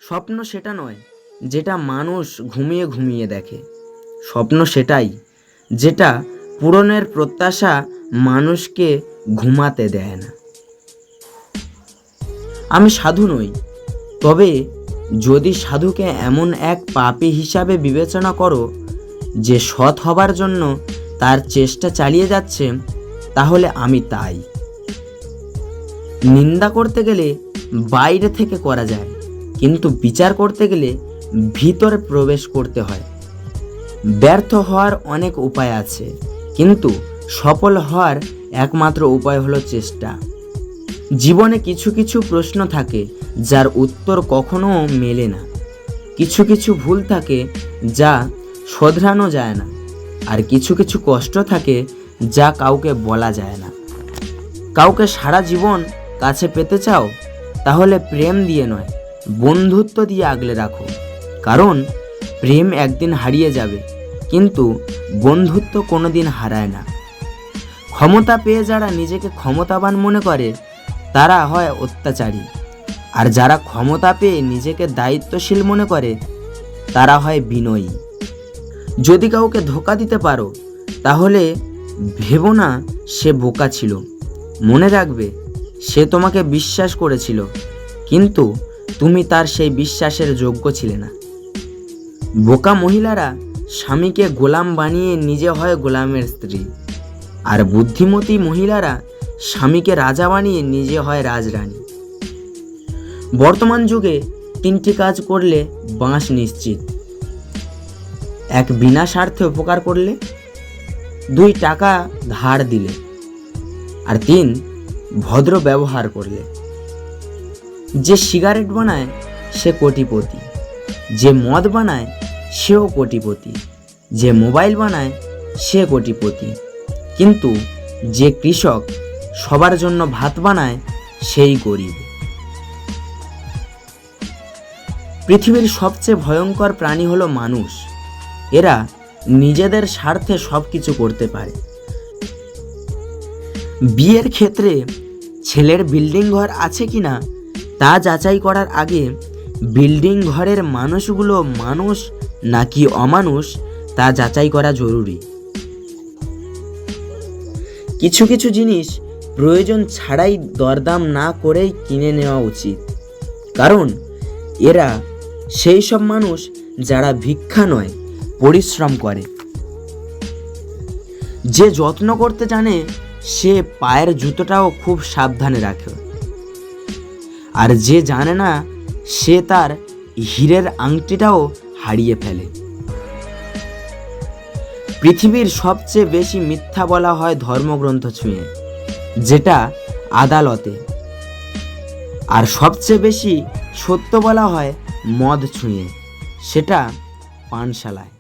স্বপ্ন সেটা নয় যেটা মানুষ ঘুমিয়ে ঘুমিয়ে দেখে। স্বপ্ন সেটাই যেটা পূরণের প্রত্যাশা মানুষকে ঘুমাতে দেয় না। আমি সাধু নই, তবে যদি সাধুকে এমন এক পাপী হিসাবে বিবেচনা করো যে সৎ হবার জন্য তার চেষ্টা চালিয়ে যাচ্ছে, তাহলে আমি তাই। নিন্দা করতে গেলে বাইরে থেকে করা যায়, কিন্তু বিচার করতে গেলে ভিতরে প্রবেশ করতে হয়। ব্যর্থ হওয়ার অনেক উপায় আছে, কিন্তু সফল হওয়ার একমাত্র উপায় হলো চেষ্টা। জীবনে কিছু কিছু প্রশ্ন থাকে যার উত্তর কখনো মেলে না। কিছু কিছু ভুল থাকে যা শোধরানো যায় না, আর কিছু কিছু কষ্ট থাকে যা কাউকে বলা যায় না। কাউকে সারা জীবন কাছে পেতে চাও, তাহলে প্রেম দিয়ে নয়, বন্ধুত্ব দিয়ে আগলে রাখো। কারণ প্রেম একদিন হারিয়ে যাবে, কিন্তু বন্ধুত্ব কোনোদিন হারায় না। ক্ষমতা পেয়ে যারা নিজেকে ক্ষমতাবান মনে করে তারা হয় অত্যাচারী, আর যারা ক্ষমতা পেয়ে নিজেকে দায়িত্বশীল মনে করে তারা হয় বিনয়ী। যদি কাউকে ধোঁকা দিতে পারো, তাহলে ভেবো না সে বোকা ছিল। মনে রাখবে, সে তোমাকে বিশ্বাস করেছিল, কিন্তু তুমি তার সেই বিশ্বাসের যোগ্য ছিলে না। বোকা মহিলারা স্বামীকে গোলাম বানিয়ে নিজে হয় গোলামের স্ত্রী, আর বুদ্ধিমতী মহিলারা স্বামীকে রাজা বানিয়ে নিজে হয় রাজরানী। বর্তমান যুগে 3টি কাজ করলে বাঁশ নিশ্চিত: 1, বিনা স্বার্থে উপকার করলে; 2, টাকা ধার দিলে; আর 3, ভদ্র ব্যবহার করলে। যে সিগারেট বানায় সে কোটিপতি, যে মদ বানায় সেও কোটিপতি, যে মোবাইল বানায় সে কোটিপতি, কিন্তু যে কৃষক সবার জন্য ভাত বানায় সেই গরিব। পৃথিবীর সবচেয়ে ভয়ঙ্কর প্রাণী হলো মানুষ। এরা নিজেদের স্বার্থে সব কিছু করতে পারে। বিয়ের ক্ষেত্রে ছেলের বিল্ডিং ঘর আছে কিনা তা যাচাই করার আগে বিল্ডিং ঘরের মানুষগুলো মানুষ নাকি অমানুষ তা যাচাই করা জরুরি। কিছু কিছু জিনিস প্রয়োজন ছাড়াই দরদাম না করেই কিনে নেওয়া উচিত, কারণ এরা সেই সব মানুষ যারা ভিক্ষা নয়, পরিশ্রম করে। যে যত্ন করতে জানে সে পায়ের জুতোটাও খুব সাবধানে রাখে, আর যে জানে না সে তার হীরের আংটিটাও হারিয়ে ফেলে। পৃথিবীর সবচেয়ে বেশি মিথ্যা বলা হয় ধর্মগ্রন্থ ছুঁয়ে, যেটা আদালতে, আর সবচেয়ে বেশি সত্য বলা হয় মদ ছুঁয়ে, সেটা পানশালায়।